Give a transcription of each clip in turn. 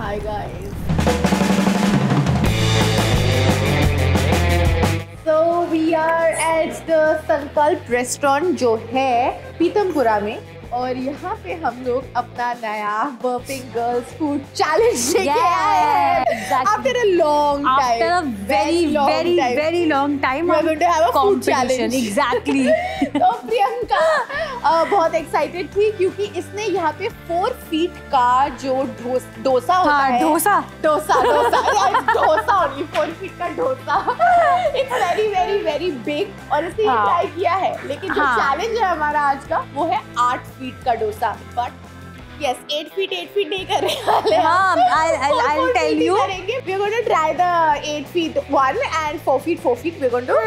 Hi guys. So we are at the संकल्प restaurant जो है पीतमपुरा में, और यहाँ पे हम लोग अपना नया बर्पिंग गर्ल्स फूड चैलेंज लेके आए हैं। After a long time, after a very long time, we're going to have a food challenge. Exactly. तो प्रियंका बहुत एक्साइटेड थी क्योंकि इसने यहाँ पे 4 फीट का जो डोसा होता है, डोसा only 4 फीट का डोसा, इट्स वेरी बिग, और इसने ट्राई किया है। लेकिन जो चैलेंज है हमारा आज का वो है 8 फीट का डोसा, बट यस 8 फीट नहीं कर रहे वाले। I'll tell you. We're going to try the 8 feet one and 4 feet we're going to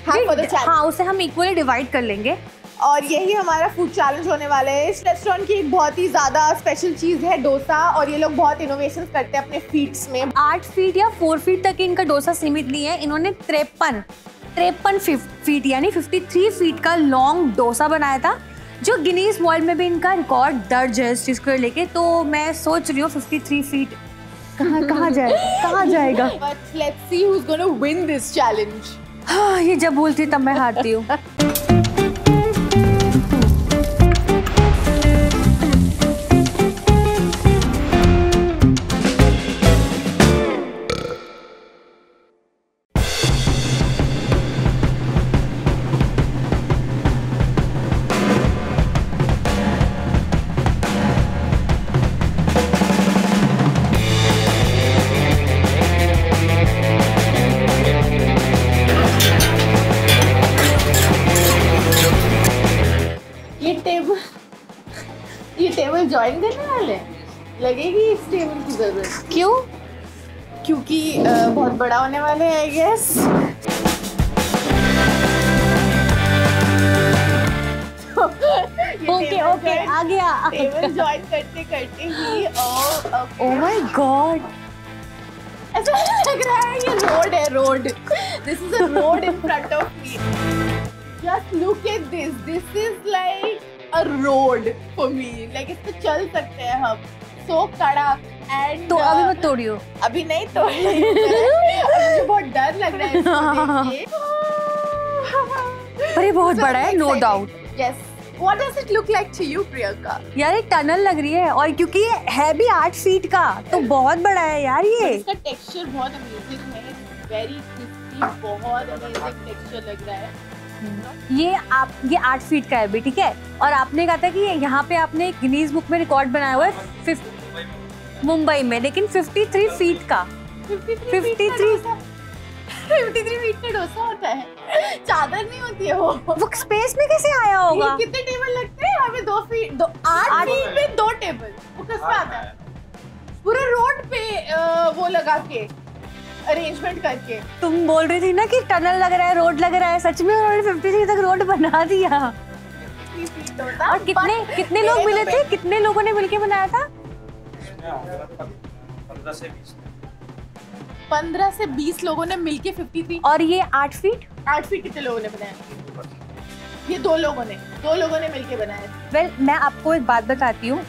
have for the challenge. हाँ, उसे हम इक्वली डिवाइड कर लेंगे। और यही हमारा फूड चैलेंज होने वाला है। इस रेस्टोरेंट की एक बहुत ही ज्यादा स्पेशल चीज है डोसा, और ये लोग बहुत इनोवेशन करते हैं अपने फीट्स में। 8 फीट या 4 फीट तक इनका डोसा सीमित नहीं है, इन्होंने 53 फीट यानी 53 फीट का लॉन्ग डोसा बनाया था, जो गिनीज वर्ल्ड में भी इनका रिकॉर्ड दर्ज है इस चीज को लेके। तो मैं सोच रही हूँ 53 फीट कहाँ जाएगा। But let's see who's going to win this challenge. हाँ, ये जब बोलती तब मैं हारती हूँ। ये टेबल ज्वाइन करने वाले लगेगी इस टेबल की जरूरत। क्यों? क्योंकि बहुत बड़ा होने वाले हैं, आई गेस। ओके आ गया। टेबल ज्वाइन करते ही ओह माय गॉड, ऐसा लग रहा है ये road. This is a road in front of me. Just look at this, this is like a road for me, like इस पे चल सकते हैं हम, so कड़क and तो अभी मत तोड़ियो। अभी नहीं तोड़ेंगे, मुझे बहुत डर लग रहा है इसको देख के। पर ये बहुत बड़ा है, no doubt. Yes. What does it look like to you, Priyanka? यार एक टनल लग रही है, और क्योंकि ये है भी 8 फीट का, तो बहुत बड़ा है यार ये। इसका टेक्सचर बहुत अमेजिंग है, वेरी क्रिस्पी, बहुत अमेजिंग टेक्सचर लग रहा है। ये 8 फीट का है भी, ठीक है। और आपने कहा था कि यहाँ पे आपने गिनीज बुक में रिकॉर्ड बनाया हुआ है मुंबई में, लेकिन 53 फीट का 53 फीट का डोसा होता है, चादर नहीं होती है वो स्पेस में कैसे आया होगा? कितने टेबल लगते हैं यहाँ पे? 2 फीट 8 फीट में 2 टेबल, वो किसमें आता है? पूरे रोड पे वो लगा के अरेंजमेंट करके। तुम बोल रही थी ना कि टनल लग रहा है, रोड लग रहा है, सच में उन्होंने 53 तक रोड बना दिया। और कितने लोग मिले थे? कितने लोगों ने मिलके बनाया था? 15 से 20 लोगों ने मिलके 53। और ये 8 फीट कितने लोगों ने बनाया? ये 2 लोगों ने मिलके बनाया। वेल, मैं आपको एक बात बताती हूँ।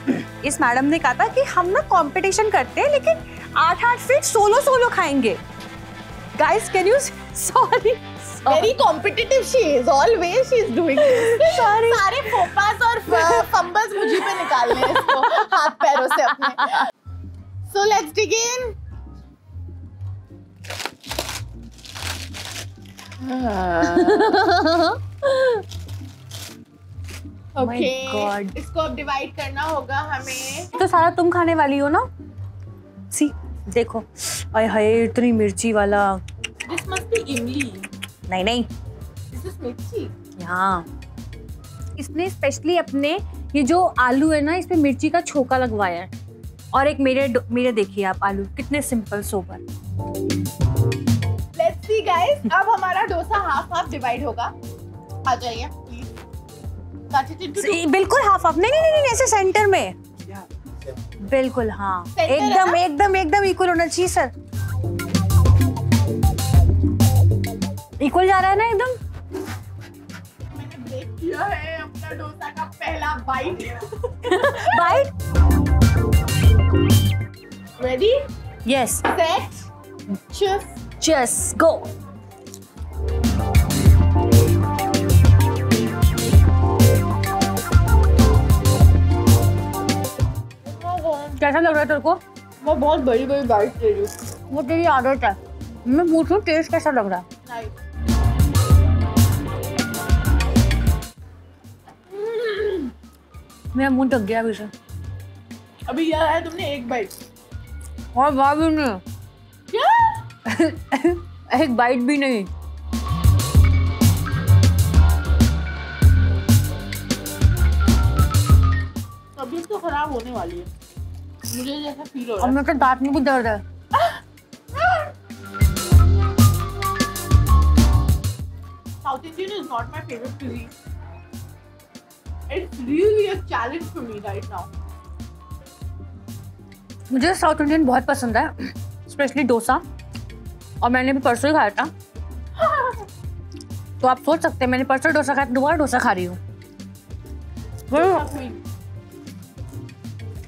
इस मैडम ने कहा था कि हम ना कंपटीशन करते हैं, लेकिन 8 फीट सोलो खाएंगे। Guys, can you sorry very competitive she is, always she is doing this. सारे फोपास और फंबल्स मुझे पे निकालने हैं इसको हाथ पैरों से अपने। So let's begin. ओके, इसको अब डिवाइड करना होगा हमें। तो सारा तुम खाने वाली हो ना? सी देखो, आय हाय इतनी मिर्ची वाला। दिस मस्ट बी इमली। नहीं, दिस इज मिर्ची। हाँ, इसने स्पेशली अपने ये जो आलू है ना, इस पे मिर्ची का छोका लगवाया है। और एक मेरे देखिए आप, आलू कितने simple sober. Let's see guys, अब हमारा डोसा हाफ डिवाइड होगा। आ जाइए प्लीज। बिल्कुल हाफ, नहीं, ऐसे सेंटर में, बिल्कुल। हाँ, एकदम इक्वल होना चाहिए सर। इक्वल जा रहा है ना एकदम। मैंने ब्रेक किया है अपना डोसा का पहला bite. Ready? Yes. Set. Cheers. Cheers. Go. कैसा लग रहा है तेरे को? मैं बहुत बड़ी बड़ी बाइट ले रही हूँ। वो तेरी आदत है। मैं पूछूं टेस्ट कैसा लग रहा है? Nice. मेरा मुंह ढक गया अभी से। अभी यार आया तुमने एक बाइट। और बात भी नहीं। क्या? एक बाइट भी नहीं। तबीयत तो खराब होने वाली है। मुझे जैसा फील हो और रहा है। मेरे दांत में भी दर्द है। South Indian is not my favorite cuisine. It's really a challenge for me right now. मुझे साउथ इंडियन बहुत पसंद है, स्पेशली डोसा। और मैंने भी परसों ही खाया था। तो आप सोच सकते हैं मैंने परसों डोसा खाया, दोबारा डोसा खा रही हूँ।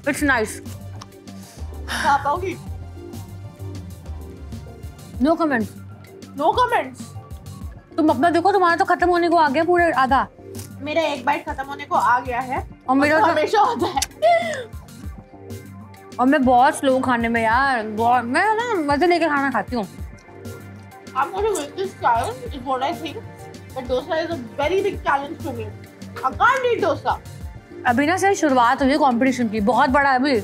It's nice. खा पाओगी? No comments. No comments. तुम अपना देखो, तुम्हारा तो खत्म होने को आ गया पूरे आधा। मेरा एक बाइट खत्म होने को आ गया है। और मेरा तो तो हमेशा होता है। और मैं बहुत स्लो खाने में यार, बहुत मैं ना मजे लेके खाना खाती हूँ। I'm going to win this challenge is what I think. But dosa is a very big challenge for me. I can't eat dosa. अभी ना सिर्फ शुरुआत हुई है कंपटीशन की, बहुत बड़ा है अभी।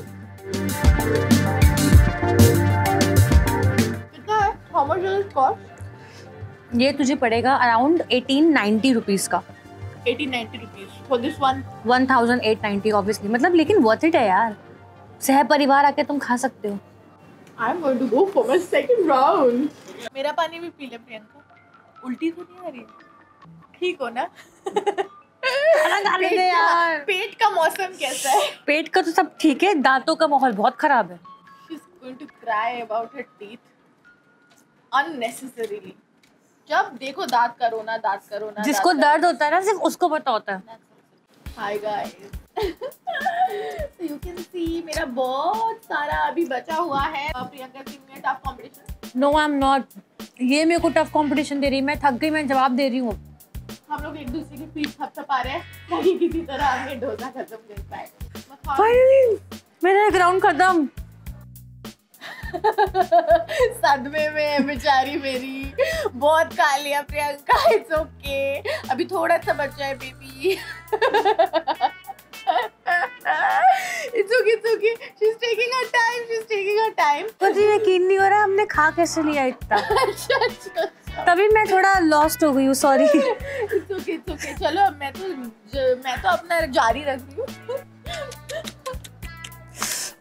कितना है? How much does it cost? ये तुझे पड़ेगा अराउंड 1890 रुपीज का। 1890 rupees for this one. 1890 obviously, मतलब लेकिन वर्थ इट है यार। सह परिवार आके तुम खा सकते हो। I'm going to go for my second round. मेरा पानी भी पी ले प्रियंका। उल्टी तो नहीं आ रही? ठीक हो ना? पेट का मौसम कैसा है? पेट का तो सब ठीक है, दांतों का माहौल बहुत खराब है। She's going to cry about her teeth unnecessarily. जब देखो दांत का रोना। जिसको दर्द होता है ना सिर्फ उसको पता होता है। Hi guys. So you can see मेरा बहुत सारा अभी बचा हुआ है। प्रियंका सिंह में tough competition. No I am not. ये मेरे को टफ कंपटीशन दे रही है, मैं थक गई, मैं जवाब दे रही हूँ। हम लोग एक दूसरे की पीठ थपथपा रहे हैं ताकि किसी तरह हमें डोसा खत्म कर पाए। फाइनली मेरा एक राउंड खत्म। सदमे में है बेचारी मेरी। बहुत खा लिया प्रियंका। It's okay. अभी थोड़ा सा बचा है baby. It's okay. She's taking her time. मुझे यकीन नहीं हो रहा हमने खा कैसे लिया इतना। अच्छा। तभी मैं थोड़ा लॉस्ट हो गई हूँ, सॉरी। It's okay. चलो अब मैं तो अपना जारी रख रही हूँ।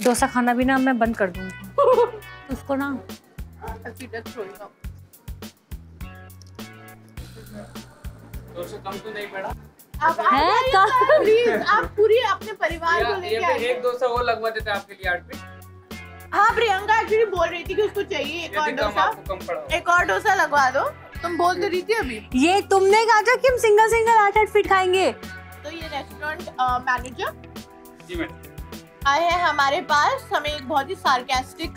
डोसा खाना भी ना मैं बंद कर दूंगी उसको ना। डोसा कम तो नहीं पड़ा? आप प्लीज, आप पूरी अपने परिवार को लेके आइए। एक डोसा वो लगवा देते आपके लिए 8 पे। हाँ प्रियंका एक्चुअली बोल रही थी कि उसको चाहिए एक और डोसा। कम पड़ा। एक और डोसा लगवा दो। तुम बोल तो रही थी अभी। ये तुमने कहा था कि हम सिंगल 8 फीट खाएंगे। तो ये रेस्टोरेंट मैनेजर जी मैडम आए हैं हमारे पास, हमें एक बहुत ही सार्केस्टिक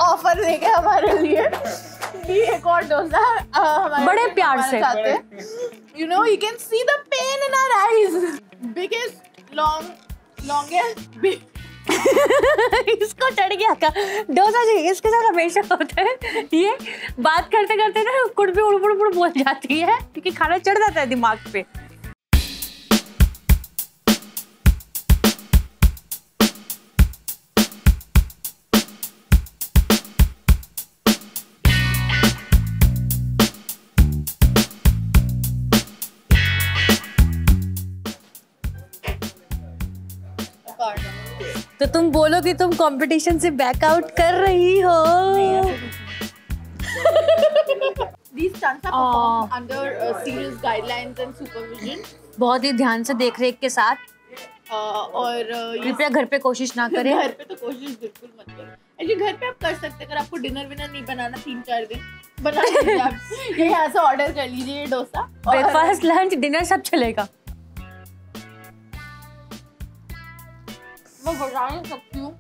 ऑफर देके हमारे लिए कि एक और डोसा हमारे बड़े प्यार से। You know, you can see the pain in our eyes. Biggest, longest, big. इसको चढ़ गया का डोसा जी, इसके साथ हमेशा होता है ये। बात करते करते ना कुड़बी उड़ बोल जाती है क्योंकि खाना चढ़ जाता है दिमाग पे। तो तुम बोलो कि तुम कंपटीशन से बैकआउट कर रही हो। These stunts are performed under serious guidelines and supervision. बहुत ही ध्यान से देख रेख के साथ। और कृपया घर पे कोशिश ना करें। घर पे तो कोशिश बिल्कुल मत करें। एक्चुअली घर पे आप कर सकते हैं, अगर आपको डिनर विनर नहीं बनाना 3-4 दिन बना लीजिए आप। ये यहाँ से ऑर्डर कर लीजिए ये डोसा। ब्रेकफास्ट लंच डिनर सब चलेगा। मैं बता नहीं सकती हूँ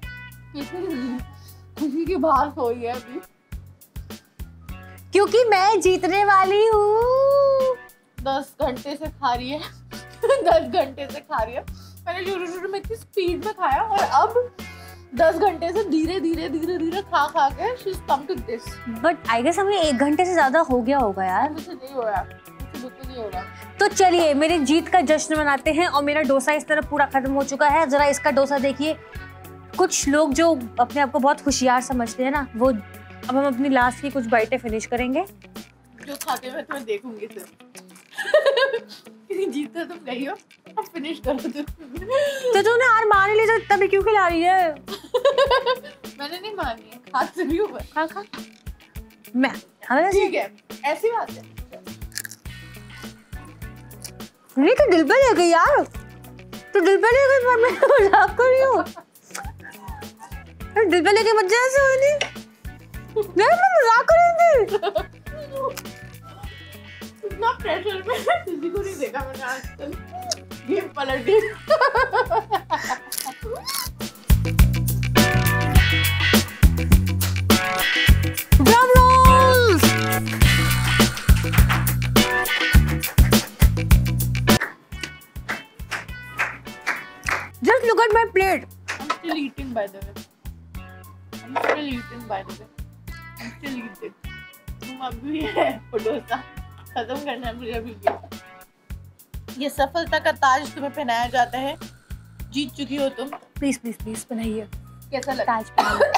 खुशी की बाहर सोई है अभी। क्योंकि मैं जीतने वाली हूँ। 10 घंटे से खा रही है 10 घंटे से खा रही है। मैंने शुरू में इतनी स्पीड में खाया और अब 10 घंटे से धीरे धीरे खा के she's come to this। But I guess हमें 1 घंटे से ज्यादा हो गया होगा यार। मुझे नहीं हो रहा, मुझे बिल्कुल नहीं हो रहा। तो चलिए मेरी जीत का जश्न मनाते हैं। और मेरा डोसा इस तरह पूरा खत्म हो चुका है। जरा इसका डोसा देखिए। कुछ लोग जो अपने आप को बहुत होशियार समझते हैं ना, वो अब हम अपनी लास्ट की कुछ बाइटें फिनिश करेंगे। जो खाते हुए तुम्हें देखूंगी सिर्फ। जीते तुम गई हो, अब फिनिश करो तुम। तो तूने हार मान ही ली तो तभी क्यों खिला रही है? मैंने नहीं मानी है, हाथ से भी ऊपर। खा मैं ठीक है, ऐसी बात है। नहीं तो दिल पे ले गई यार, तो दिल पे ले गई। मैं मजाक कर रही हूँ। दिल पे लेके मत जा ऐसे होनी। यार मैं मजाक कर रही थी। इतना प्रेशर में किसी को नहीं देखा मैंने आज तक। गेम पलट दी। Drum rolls. Just look at my plate. I'm still eating by the way. I'm still eating by the way. I'm still eating. तुम अभी है वो डोसा खत्म करना है मुझे अभी भी। ये सफलता का ताज तुम्हें पहनाया जाता है। जीत चुकी हो तुम। प्लीज प्लीज प्लीज बनाइए। कैसा लगा? ताज बनाइए।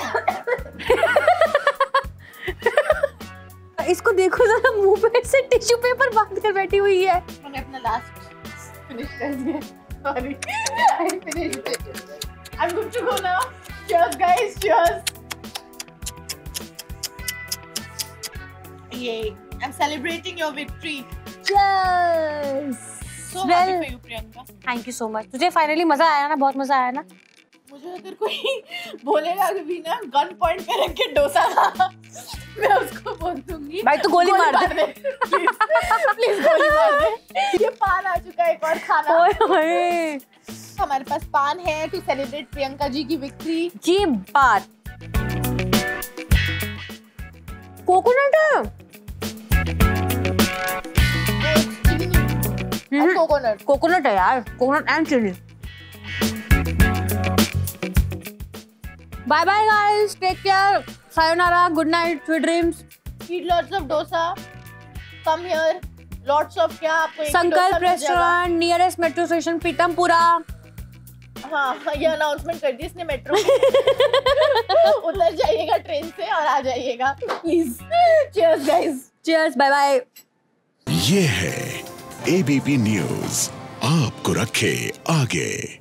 इसको देखो जरा, मुंह पे से टिश्यू पेपर बांध कर बैठी हुई है। मैंने अपना लास्ट फिनिश कर दिया। Sorry, I finished it. I'm good to go now. Cheers, guys. Cheers. Yay! I'm celebrating your victory. Cheers. So happy for you, Priyanka. Thank you so much. तुझे फाइनली मजा आया ना? बहुत मजा आया ना? मुझे अगर कोई बोलेगा कि ना गन पॉइंट पे रख के डोसा खा, मैं उसको बोल दूंगी भाई तू गोली मार दे। प्लीज गोली मार दे। ये पान आ चुका है, एक और खाना। ओए हमारे पास पान है टू सेलिब्रेट प्रियंका जी की विक्ट्री। जी बात। कोकोनट है। कोकोनट कोकोनट है यार, coconut and chilli. Bye bye guys, take care, sayonara, good night, sweet dreams. Eat lots of dosa. Come here. Lots of क्या आपको एक संकल्प डोसा मिल जाएगा। Restaurant nearest metro station Pitampura. हाँ, ये अनाउंसमेंट कर दी इसने मेट्रो में। उतर जाइएगा ट्रेन से और आ जाइएगा please. Cheers guys. Cheers, bye bye. ये है एबीपी न्यूज़, आपको रखे आगे।